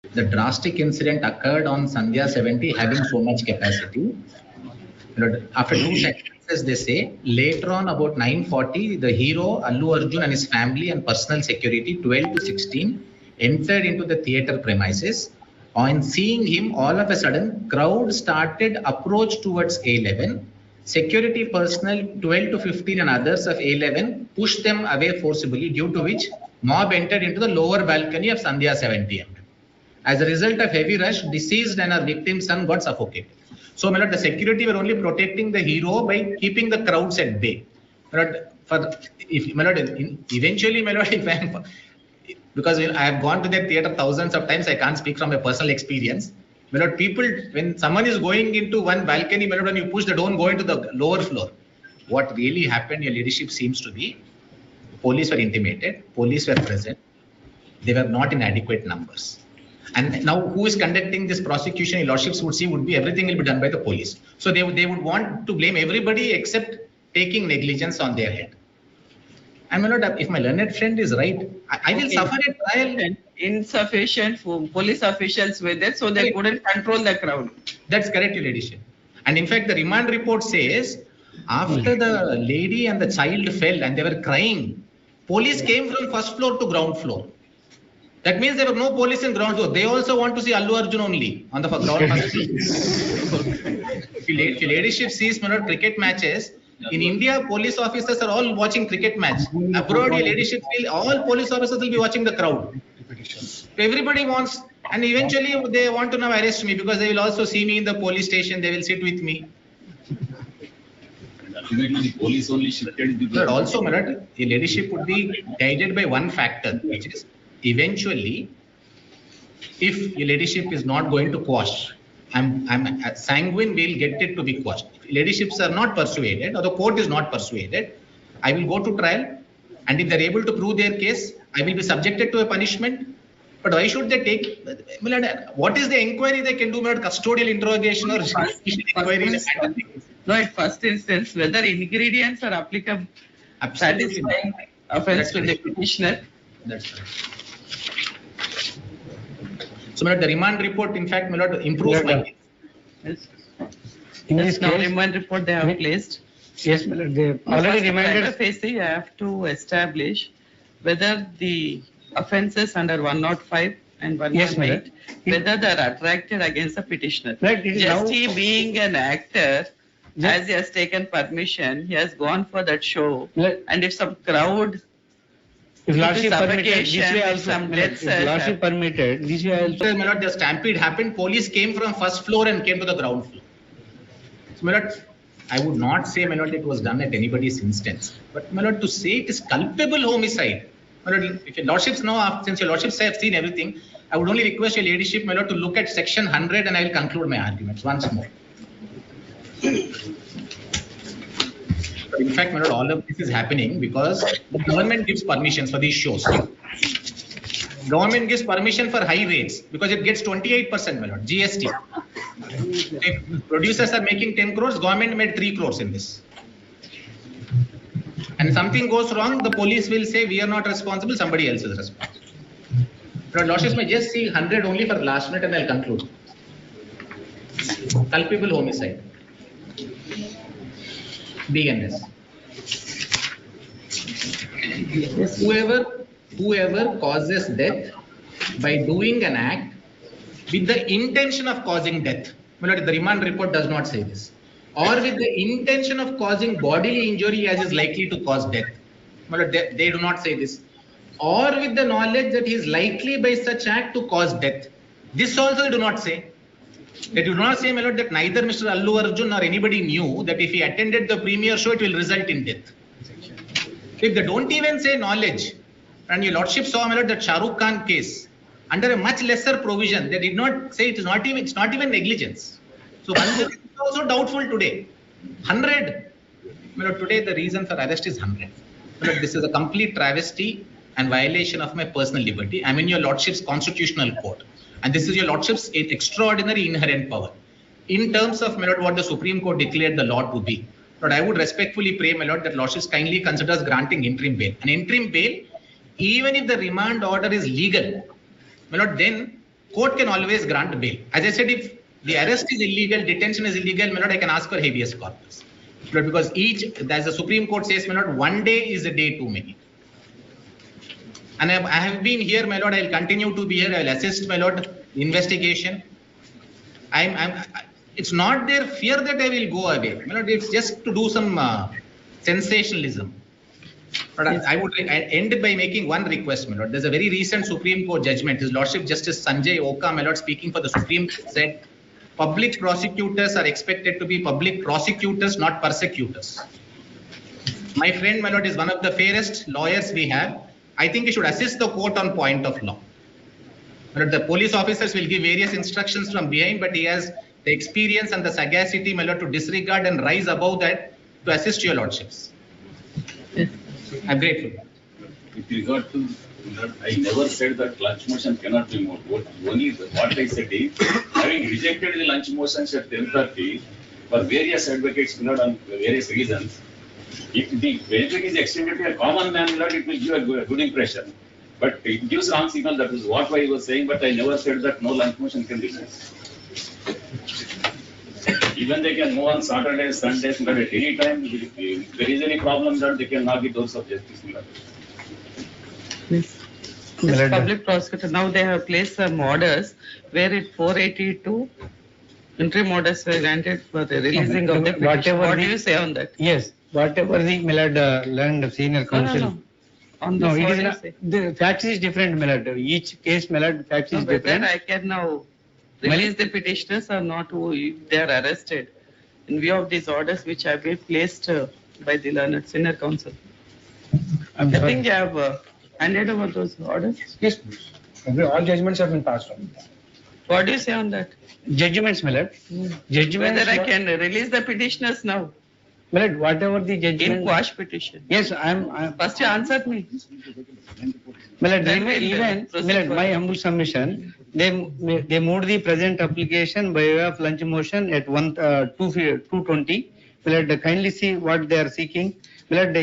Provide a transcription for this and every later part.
The drastic incident occurred on Sandhya 70 having so much capacity. After two sentences, they say, later on about 9:40, the hero Allu Arjun and his family and personal security 12 to 16 entered into the theatre premises. On seeing him, all of a sudden, crowd started approach towards A11. Security personnel 12 to 15 and others of A11 pushed them away forcibly, due to which mob entered into the lower balcony of Sandhya 70. As a result of heavy rush, deceased and her victim's son got suffocated. So, my lord, the security were only protecting the hero by keeping the crowds at bay. My lord, eventually, my lord, if I am, because I have gone to that theatre thousands of times, I can't speak from a personal experience. My lord, people, when someone is going into one balcony, my lord, when you push, they don't go into the lower floor. What really happened, your leadership, seems to be, police were intimated, police were present, they were not in adequate numbers. And now who is conducting this prosecution, your lordships would see, would be everything will be done by the police. So they would want to blame everybody except taking negligence on their head. And my lord, if my learned friend is right, I will suffer a trial. Insufficient police officials were there, so they couldn't control the crowd. That's correct, your ladyship. And in fact, the remand report says, after the lady and the child fell and they were crying, police came from first floor to ground floor. That means there were no police in ground floor. They also want to see Allu Arjun only on the ground floor. If your ladyship sees, my lord, cricket matches, in India, police officers are all watching cricket match. Abroad, your ladyship, all police officers will be watching the crowd. Everybody wants, and eventually they want to now arrest me because they will also see me in the police station. They will sit with me. Ultimately, the police only shifted. But also, my lord, your ladyship would be guided by one factor, which is eventually, if your ladyship is not going to quash, I'm sanguine we'll get it to be quashed. If ladyships are not persuaded or the court is not persuaded, I will go to trial, and if they're able to prove their case, I will be subjected to a punishment. But why should they take? What is the inquiry they can do? Custodial interrogation or inquiry? No, at first instance, whether ingredients are applicable, satisfying offense to the petitioner. That's right. So, my lord, the remand report, in fact, my lord, improves my case. Yes. In this remand report they have placed. Yes, my lord, they already remanded. Phase, you have to establish whether the offences under 105 and 118, whether they are attracted against the petitioner. Right, just he being an actor, as he has taken permission, he has gone for that show, and if some crowd, if lordship permitted, this way also, if lordship permitted, this way also. My lord, the stampede happened, police came from first floor and came to the ground floor. So, my lord, I would not say, my lord, it was done at anybody's instance. But, my lord, to say it is culpable homicide, my lord, if your lordships know, since your lordships have seen everything, I would only request your ladyship, my lord, to look at section 100 and I will conclude my arguments once more. In fact, my lord, all of this is happening because the government gives permissions for these shows. Government gives permission for high rates because it gets 28%, my lord, GST. If producers are making 10 crores, government made 3 crores in this. And something goes wrong, the police will say, we are not responsible, somebody else is responsible. But lordships may just see 100 only for last minute and I'll conclude. Culpable homicide. BNS. Whoever causes death by doing an act with the intention of causing death. The remand report does not say this. Or with the intention of causing bodily injury as is likely to cause death. They do not say this. Or with the knowledge that he is likely by such act to cause death. This also they do not say. They do not say, my lord, that neither Mr. Allu Arjun or anybody knew that if he attended the premiere show, it will result in death. If they don't even say knowledge, and your lordship saw, my lord, that Shah Rukh Khan case, under a much lesser provision, they did not say it's not even negligence. So 100 is also doubtful today. 100. My lord, today the reason for arrest is 100. My lord, this is a complete travesty and violation of my personal liberty. I'm in your lordship's constitutional court. And this is your lordship's extraordinary inherent power. In terms of, my lord, what the Supreme Court declared the law to be. Lord, I would respectfully pray, my lord, that lordships kindly considers granting interim bail. An interim bail, even if the remand order is legal, my lord, then court can always grant bail. As I said, if the arrest is illegal, detention is illegal, my lord, I can ask for habeas corpus. But because as the Supreme Court says, my lord, one day is a day too many. And I have been here, my lord, I will continue to be here, I will assist, my lord, the investigation. It's not their fear that I will go away. My lord, it's just to do some sensationalism. But I would end by making one request, my lord. There's a very recent Supreme Court judgment. His Lordship Justice Sanjay Oka, my lord, speaking for the Supreme Court, said public prosecutors are expected to be public prosecutors, not persecutors. My friend, my lord, is one of the fairest lawyers we have. I think he should assist the court on point of law. My lord, the police officers will give various instructions from behind, but he has the experience and the sagacity, my lord, to disregard and rise above that to assist your lordships. I'm grateful. With regard to that, I never said that lunch motion cannot be moved. What I said is, having rejected the lunch motions at 10:30 for various advocates, not on various reasons, if the benefit is extended to a common man, it will give a good impression. But it gives wrong signal. That is what I was saying. But I never said that no lunch motion can be moved. Even they can move on Saturdays, Sundays, but at any time, if there is any problem, that they can knock the doors of justice. Yes. As public prosecutor, now they have placed some orders where it 482 interim orders were granted for the releasing of the petition. What do you say on that? Yes, whatever the land senior counsel. No. On No, this, it what is do you not. say? The facts is different, Milad. Each case, Milad, facts is No, but then different. I can now release the petitioners or not who if they are arrested in view of these orders which have been placed by the learned senior counsel. I'm I sorry. think you have handed over those orders. Yes, all judgments have been passed on. What do you say on that? Judgments, Milad. Judgments. Whether I can release the petitioners now Milad, whatever the in judgment. quash petition. Yes, I'm. First you answered me. Milad, Then we'll even, proceed Milad, further. my humble submission, they moved the present application by way of lunch motion at 2:20. Milad, kindly see what they are seeking. Milad,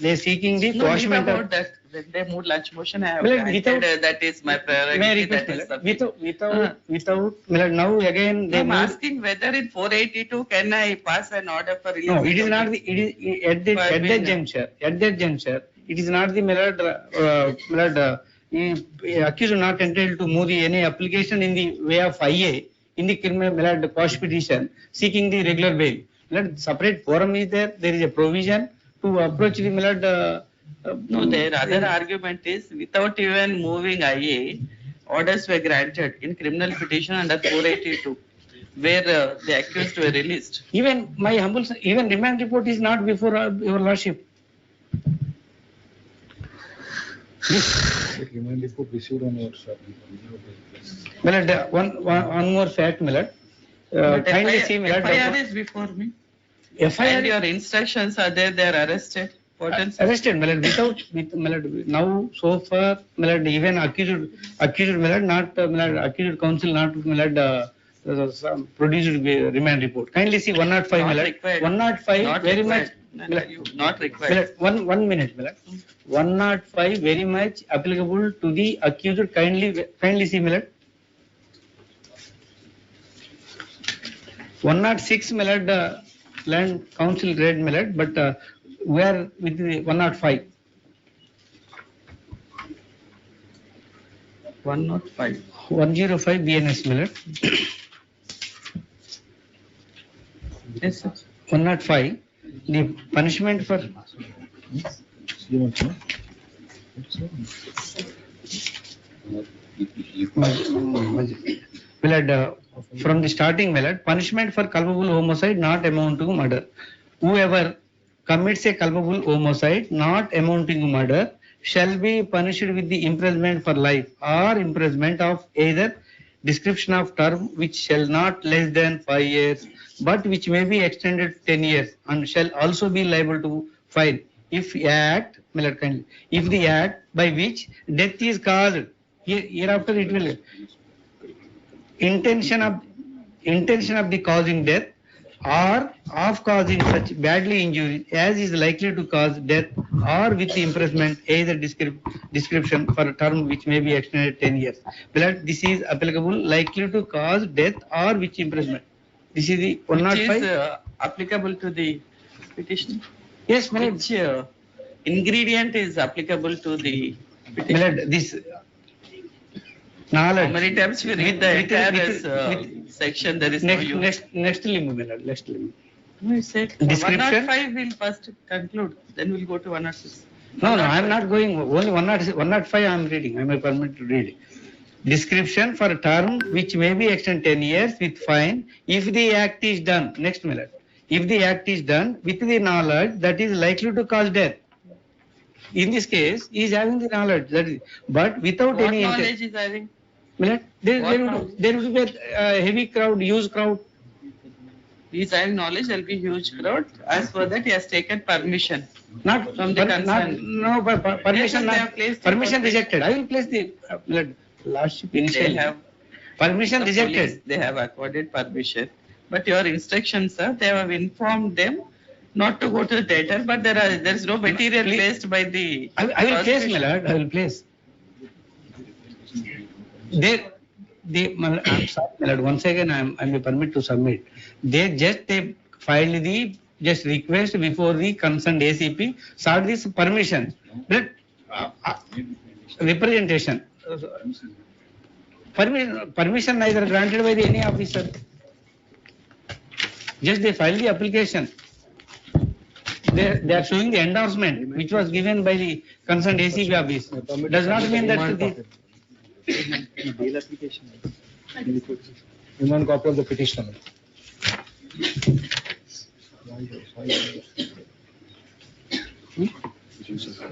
they are seeking the No, leave quashment about of. that. When they moved lunch motion, I have Well, granted, without- that is my May I priority. request, That is Milad, sufficient. without, Milad, now again they I'm moved. asking whether in 482 can I pass an order for release? No, it is not the, it is at that juncture, it is not the accused not entitled to move the any application in the way of IA in the criminal quash petition seeking the regular bail. Separate forum is there is a provision to approach the No, their other argument is without even moving IA, orders were granted in criminal petition under 482, where the accused were released. even my humble, even remand report is not before your lordship. Remand report received on your side. Milad, one more fact, Milad. But Kindly FIR see, Milad. FIR is before me. And FIR your instructions are there, they are arrested. What else? arrested, Milad, Milad, now so far, Milad, even accused, Milad, not, Milad, accused counsel not, Milad, produced remand report. Kindly see 105, Not Milad. required. 105, Not very required. much. No, Milad, you- Not required. Milad, one minute, Milad. 105, very much applicable to the accused. Kindly see, Milad. 106, Milad, land council read, Milad, but we are with the 105. 105. 105 BNS, Milad. Yes, sir. 105, the punishment for Milad, from the starting, Milad, punishment for culpable homicide not amounting to murder. Whoever commits a culpable homicide not amounting to murder shall be punished with the imprisonment for life or imprisonment of either description of term which shall not less than 5 years, but which may be extended to 10 years and shall also be liable to fine if the act by which death is caused, hereafter it will intention of the causing death or of causing such badly injury as is likely to cause death or with imprisonment either description for a term which may be extended 10 years. But this is applicable likely to cause death or with imprisonment. This is the Which 105. is applicable to the petition. Yes, my lord. Which ingredient is applicable to the My petition? lord, this How knowledge. many times we read the entire section, there is no use. Next limit, my lord, next limit. No, you said Description? 105 will first conclude, then we'll go to 106. No, I am not going, only 105 I am reading, I am permitted to read. Description for a term which may be extended 10 years with fine if the act is done, next minute. If the act is done with the knowledge that is likely to cause death. In this case, he is having the knowledge, that is, but without What any knowledge is having? There will be a heavy crowd, huge crowd. He is having knowledge, there will be huge crowd. As for that, he has taken permission. Not From the concern. No, permission, Yes, they have placed permission the- rejected. I will place the lordship They initially. have, Permission the rejected. police, they have accorded permission. But your instructions, sir, they have informed them not to go to the theatre, but there is no material Please. placed by the. I will place, my prosecution. lord, I will place. I'm sorry, my lord, once again, I may permit to submit. They filed the just request before the concerned ACP, sought this permission. But representation. Permission neither granted by any officer. Just they filed the application. They are showing the endorsement which was given by the concerned ACP office. Does not mean that the Bail application. Remand copy of the petition.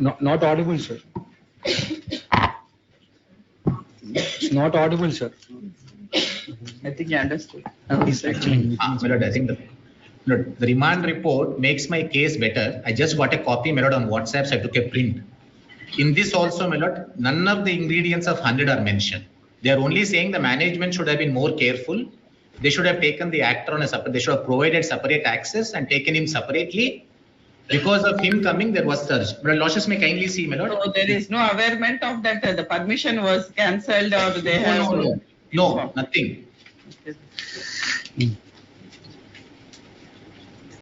Not audible, sir. It's not audible, sir. I think you understood. My lord, I think the remand report makes my case better. I just got a copy, my lord, on WhatsApp, so I took a print. In this also, my lord, none of the ingredients of 100 are mentioned. They are only saying the management should have been more careful. They should have taken the actor on a separate, they should have provided separate access and taken him separately. Because of him coming, there was surge. But Losses may kindly see, my lord. So there is no awareness of that, the permission was cancelled or they have. No, nothing. Okay.